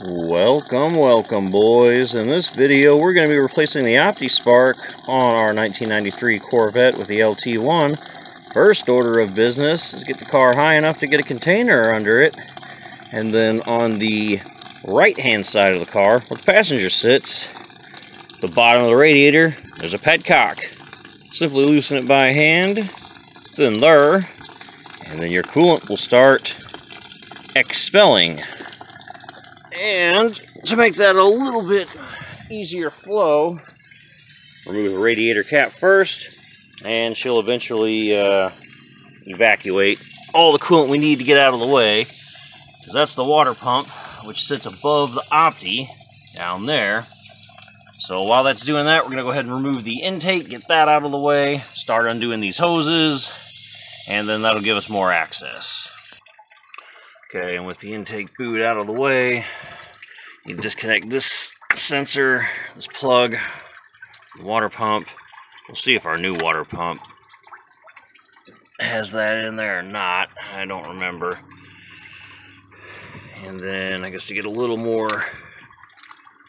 Welcome boys. In this video we're going to be replacing the opti-spark on our 1993 Corvette with the LT1. First order of business is get the car high enough to get a container under it, and then on the right hand side of the car where the passenger sits, the bottom of the radiator, there's a petcock. Simply loosen it by hand. It's in there, and then your coolant will start expelling. And to make that a little bit easier flow, remove the radiator cap first, and she'll eventually evacuate all the coolant we need to get out of the way, because that's the water pump, which sits above the opti down there. So while that's doing that, we're going to go ahead and remove the intake, get that out of the way, start undoing these hoses, and then that'll give us more access. Okay, and with the intake boot out of the way, you disconnect this sensor, this plug, the water pump. We'll see if our new water pump has that in there or not. I don't remember. And then I guess to get a little more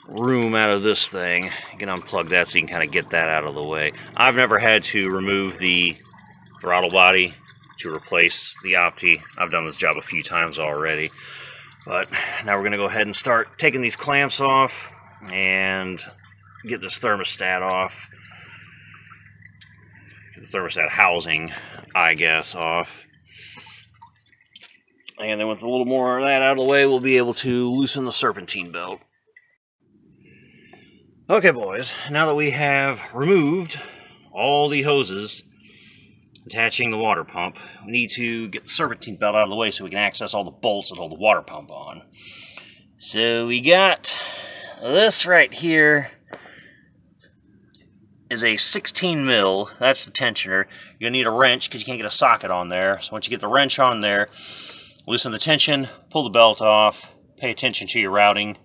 room out of this thing, you can unplug that so you can kind of get that out of the way. I've never had to remove the throttle body to replace the opti. I've done this job a few times already, but now we're going to go ahead and start taking these clamps off and get this thermostat off, the thermostat housing, I guess, off. And then with a little more of that out of the way, we'll be able to loosen the serpentine belt. Okay boys, now that we have removed all the hoses attaching the water pump, we need to get the serpentine belt out of the way so we can access all the bolts that hold the water pump on. So we got this right here is a 16 mil, that's the tensioner. You're gonna need a wrench because you can't get a socket on there. So once you get the wrench on there, loosen the tension, pull the belt off, pay attention to your routing,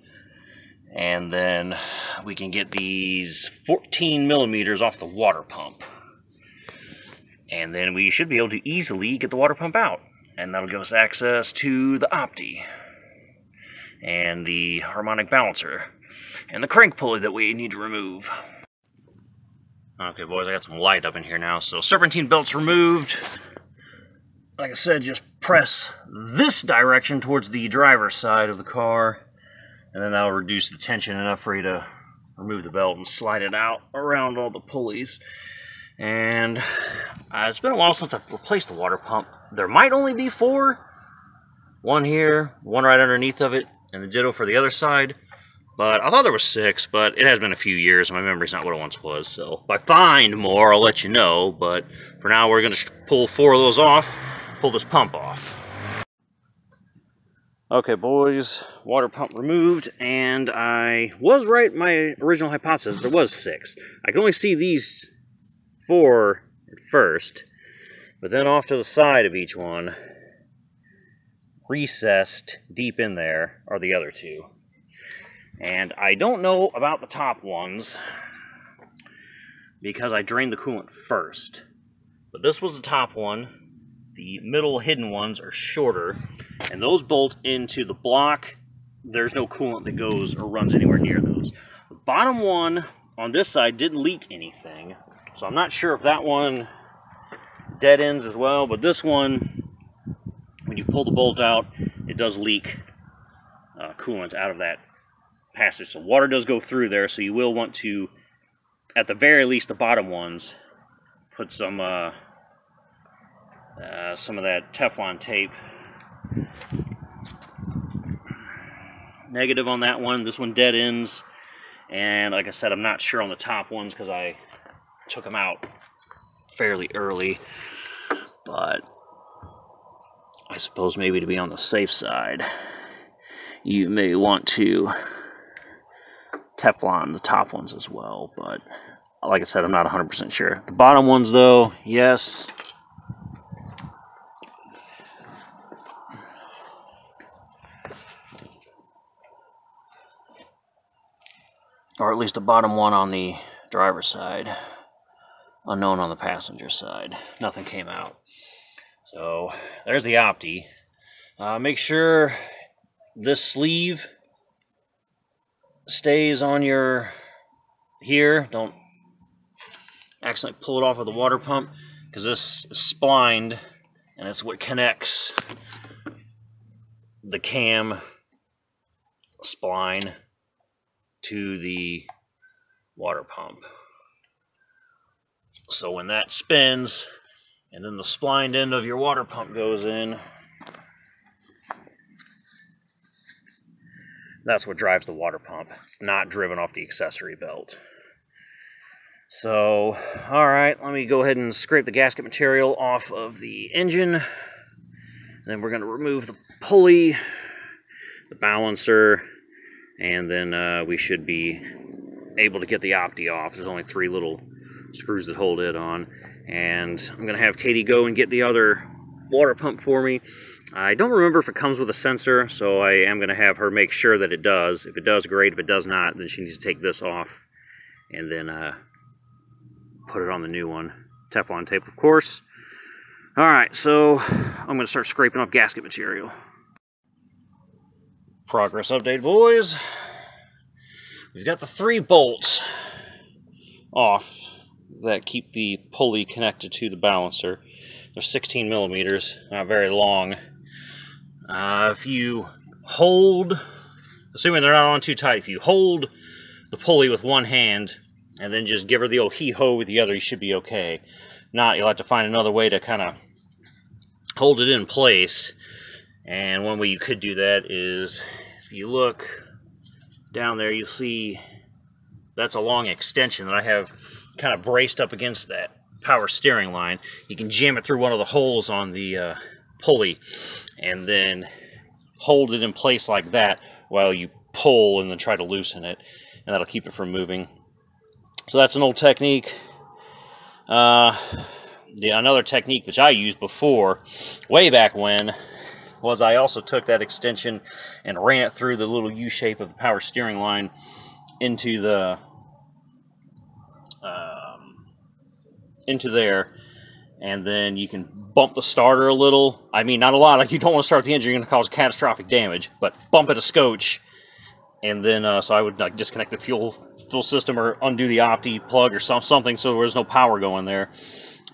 and then we can get these 14 millimeters off the water pump. And then we should be able to easily get the water pump out. And that'll give us access to the opti, and the harmonic balancer, and the crank pulley that we need to remove. Okay boys, I got some light up in here now. So serpentine belt's removed. Like I said, just press this direction towards the driver's side of the car, and then that'll reduce the tension enough for you to remove the belt and slide it out around all the pulleys. And it's been a while since I've replaced the water pump. There might only be 4. One here, one right underneath of it, and the ditto for the other side. But I thought there was 6, but it has been a few years. My memory's not what it once was. So if I find more, I'll let you know. But for now, we're going to pull 4 of those off, pull this pump off. Okay boys, water pump removed, and I was right in my original hypothesis. There was 6. I can only see these 4 at first, but then off to the side of each one, recessed deep in there, are the other 2. And I don't know about the top ones because I drained the coolant first. But this was the top one. The middle hidden ones are shorter, and those bolt into the block. There's no coolant that goes or runs anywhere near those. The bottom one on this side didn't leak anything, so I'm not sure if that one dead ends as well, but this one, when you pull the bolt out, it does leak coolant out of that passage. So water does go through there, so you will want to, at the very least, the bottom ones, put some of that Teflon tape. Negative on that one. This one dead ends, and like I said, I'm not sure on the top ones because I took them out fairly early, but I suppose maybe to be on the safe side, you may want to Teflon the top ones as well, but like I said, I'm not 100% sure. The bottom ones though, yes. Or at least the bottom one on the driver's side. Unknown on the passenger side. Nothing came out. So there's the opti. Make sure this sleeve stays on your here. Don't accidentally pull it off with the water pump, because this is splined, and it's what connects the cam spline to the water pump. So when that spins, and then the splined end of your water pump goes in, that's what drives the water pump. It's not driven off the accessory belt. So, alright, let me go ahead and scrape the gasket material off of the engine. Then we're going to remove the pulley, the balancer, and then we should be able to get the opti off. There's only 3 little screws that hold it on. And I'm going to have Katie go and get the other water pump for me. I don't remember if it comes with a sensor, so I am going to have her make sure that it does. If it does, great. If it does not, then she needs to take this off and then put it on the new one. Teflon tape, of course. Alright, so I'm going to start scraping off gasket material. Progress update, boys. We've got the 3 bolts off that keep the pulley connected to the balancer. They're 16 millimeters, not very long. If you hold, assuming they're not on too tight, if you hold the pulley with one hand and then just give her the old hee-ho with the other, you should be okay. Not, you'll have to find another way to kind of hold it in place. And one way you could do that is, if you look down there, you'll see that's a long extension that I have kind of braced up against that power steering line. You can jam it through one of the holes on the pulley and then hold it in place like that while you pull and then try to loosen it, and that'll keep it from moving. So that's an old technique. Another technique which I used before, way back when, was I also took that extension and ran it through the little U shape of the power steering line into the into there, and then you can bump the starter a little. I mean, not a lot, like you don't want to start the engine, you're going to cause catastrophic damage, but bump it a scotch, and then so I would like disconnect the fuel system or undo the opti plug or something so there's no power going there,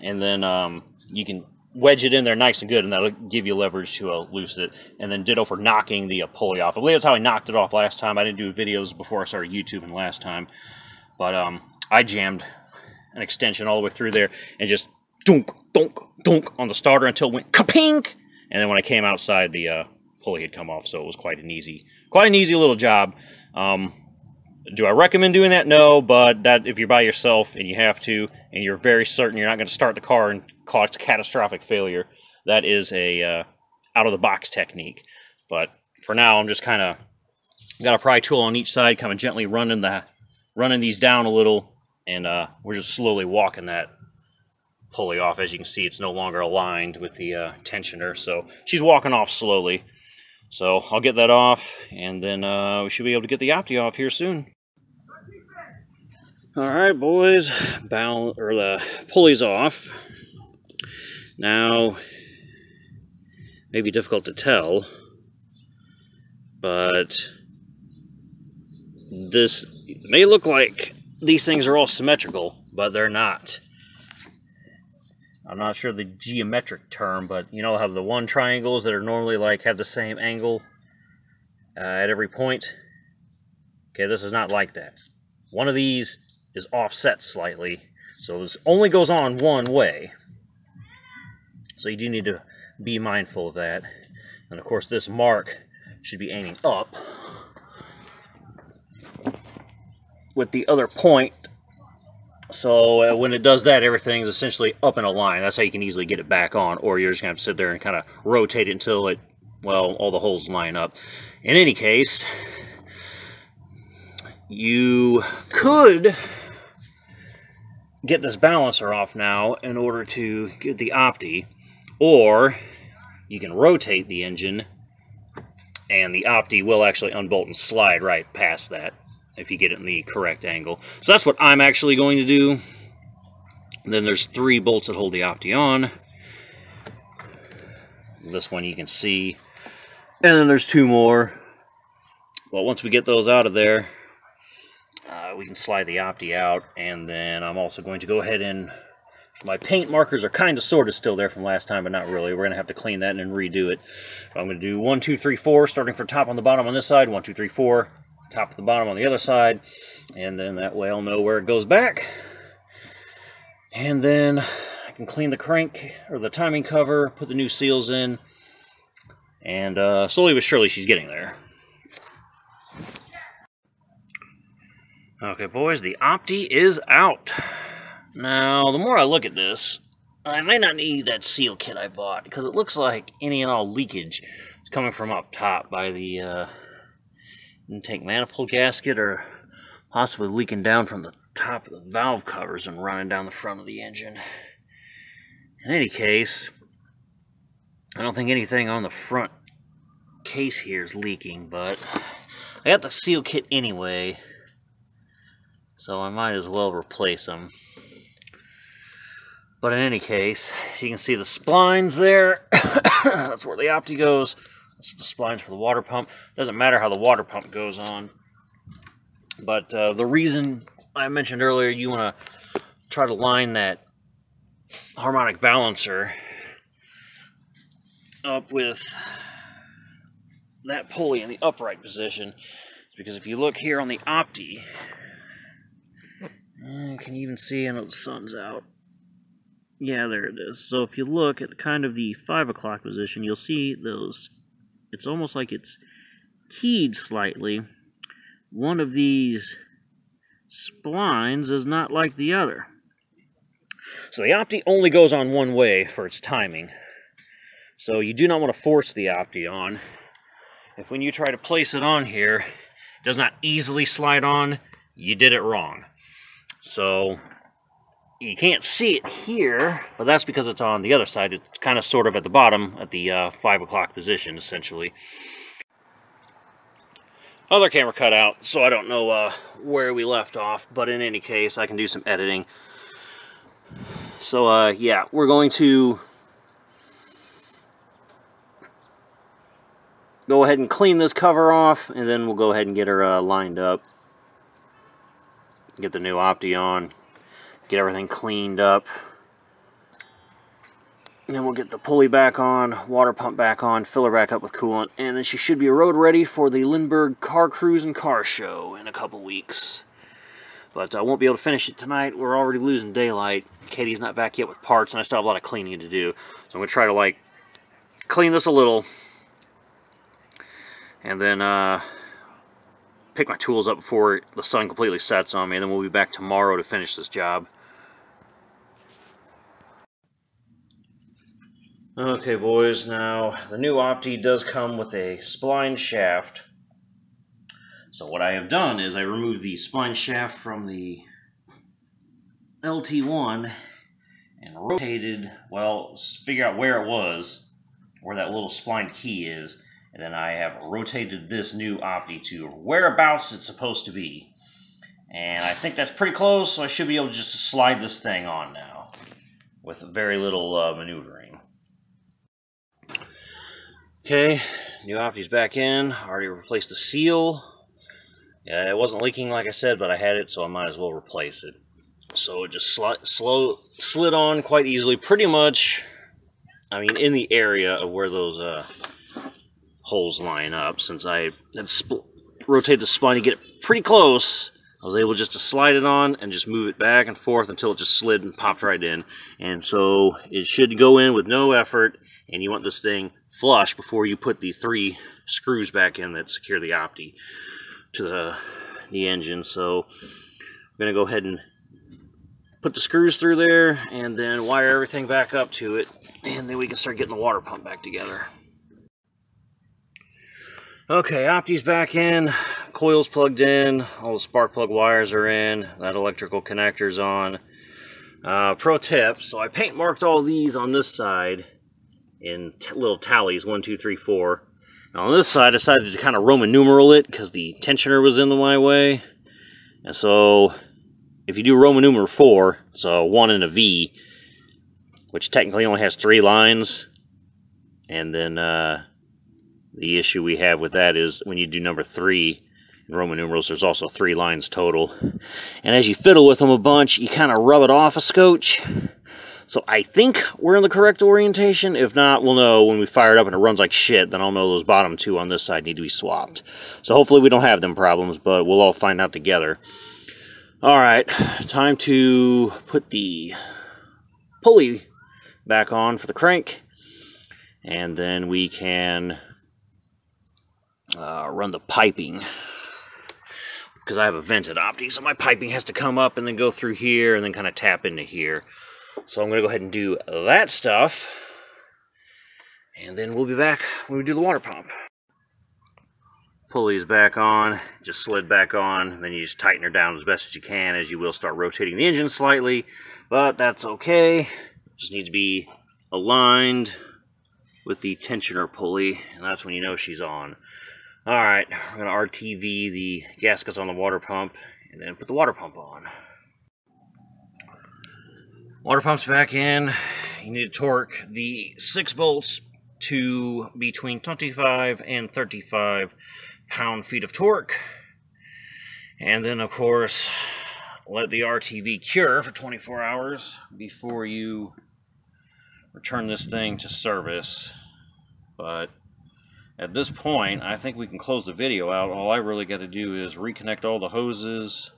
and then you can wedge it in there nice and good, and that'll give you leverage to loosen it. And then ditto for knocking the pulley off. I believe that's how I knocked it off last time. I didn't do videos before I started YouTubing last time, but I jammed an extension all the way through there and just dunk, dunk, dunk on the starter until it went kapink, and then when I came outside, the pulley had come off. So it was quite an easy little job. Do I recommend doing that? No, but that if you're by yourself and you have to, and you're very certain you're not going to start the car and cause catastrophic failure, that is a out-of-the-box technique. But for now, I'm just kind of got a pry tool on each side, kind of gently running these down a little, and we're just slowly walking that pulley off. As you can see, it's no longer aligned with the tensioner, so she's walking off slowly. So I'll get that off, and then we should be able to get the opti off here soon. Alright, boys, the pulley's off. Now, maybe difficult to tell, but this may look like these things are all symmetrical, but they're not. I'm not sure the geometric term, but you know how the one triangles that are normally like have the same angle at every point? Okay, this is not like that. One of these is offset slightly, so this only goes on one way. So you do need to be mindful of that. And of course this mark should be aiming up, with the other point. So when it does that, everything's essentially up in a line. That's how you can easily get it back on, or you're just going to have to sit there and kind of rotate it until it, well, all the holes line up. In any case, you could get this balancer off now in order to get the opti, or you can rotate the engine and the opti will actually unbolt and slide right past that if you get it in the correct angle. So that's what I'm actually going to do. And then there's 3 bolts that hold the opti on. This one you can see. And then there's 2 more. Well, once we get those out of there, we can slide the opti out, and then I'm also going to go ahead and, my paint markers are kind of sort of still there from last time, but not really. We're going to have to clean that and redo it. But I'm going to do 1, 2, 3, 4, starting from top on the bottom on this side, 1, 2, 3, 4, top to the bottom on the other side, and then that way I'll know where it goes back. And then I can clean the crank, or the timing cover, put the new seals in, and slowly but surely she's getting there. Okay, boys, the opti is out. Now, the more I look at this, I might not need that seal kit I bought, because it looks like any and all leakage is coming from up top by the intake manifold gasket, or possibly leaking down from the top of the valve covers and running down the front of the engine. In any case, I don't think anything on the front case here is leaking, but I got the seal kit anyway, so I might as well replace them. But in any case, you can see the splines there. That's where the opti goes. That's the splines for the water pump. Doesn't matter how the water pump goes on. But the reason I mentioned earlier, you want to try to line that harmonic balancer up with that pulley in the upright position, because if you look here on the opti, can you even see? I know the sun's out. Yeah, there it is. So if you look at kind of the 5 o'clock position, you'll see those, it's almost like it's keyed slightly. One of these splines is not like the other. So the opti only goes on one way for its timing. So you do not want to force the opti on. If when you try to place it on here, it does not easily slide on, you did it wrong. So you can't see it here, but that's because it's on the other side. It's kind of sort of at the bottom at the 5 o'clock position, essentially. Other camera cut out, so I don't know where we left off, but in any case, I can do some editing. So, yeah, we're going to go ahead and clean this cover off, and then we'll go ahead and get her lined up. Get the new opti on. Get everything cleaned up. And then we'll get the pulley back on, water pump back on, fill her back up with coolant, and then she should be road ready for the Lindbergh Car Cruise and Car Show in a couple weeks. But I won't be able to finish it tonight. We're already losing daylight. Katie's not back yet with parts, and I still have a lot of cleaning to do. So I'm going to try to, like, clean this a little, and then pick my tools up before the sun completely sets on me, and then we'll be back tomorrow to finish this job. Okay, boys, now the new opti does come with a spline shaft. So what I have done is I removed the spline shaft from the LT1 and rotated, well, figure out where it was, where that little spline key is, and then I have rotated this new opti to whereabouts it's supposed to be. And I think that's pretty close, so I should be able to just slide this thing on now with very little maneuvering. Okay, new opti's back in. Already replaced the seal. Yeah, it wasn't leaking like I said, but I had it, so I might as well replace it. So it just slid on quite easily, pretty much, I mean, in the area of where those holes line up. Since I had rotated the spline to get it pretty close, I was able just to slide it on and just move it back and forth until it just slid and popped right in. And so it should go in with no effort, and you want this thing flush before you put the 3 screws back in that secure the opti to the engine. So I'm going to go ahead and put the screws through there and then wire everything back up to it, and then we can start getting the water pump back together. Okay, opti's back in, coil's plugged in, all the spark plug wires are in, that electrical connector's on. Pro tip, so I paint marked all these on this side in little tallies, 1, 2, 3, 4. Now on this side I decided to kind of Roman numeral it because the tensioner was in my way. And so if you do Roman numeral 4, so 1 and a V, which technically only has 3 lines, and then the issue we have with that is when you do number 3, Roman numerals. There's also 3 lines total. And as you fiddle with them a bunch, you kind of rub it off a scotch. So I think we're in the correct orientation. If not, we'll know when we fire it up and it runs like shit. Then I'll know those bottom 2 on this side need to be swapped. So hopefully we don't have them problems, but we'll all find out together. Alright, time to put the pulley back on for the crank. And then we can run the piping. Because I have a vented opti, so my piping has to come up and then go through here and then kind of tap into here. So I'm going to go ahead and do that stuff. And then we'll be back when we do the water pump. Pulley's back on, just slid back on, and then you just tighten her down as best as you can, as you will start rotating the engine slightly. But that's okay. Just needs to be aligned with the tensioner pulley, and that's when you know she's on. Alright, we're going to RTV the gaskets on the water pump, and then put the water pump on. Water pump's back in. You need to torque the 6 bolts to between 25 and 35 pound-feet of torque. And then, of course, let the RTV cure for 24 hours before you return this thing to service. But at this point, I think we can close the video out. All I really got to do is reconnect all the hoses,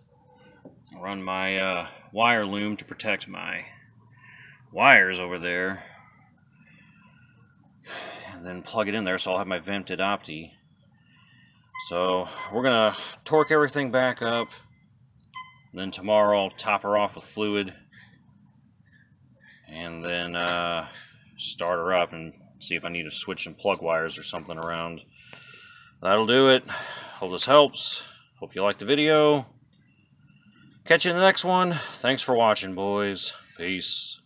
run my wire loom to protect my wires over there, and then plug it in there so I'll have my vented opti. So we're going to torque everything back up, and then tomorrow I'll top her off with fluid, and then start her up and see if I need to switch some plug wires or something around. That'll do it. Hope this helps. Hope you liked the video. Catch you in the next one. Thanks for watching, boys. Peace.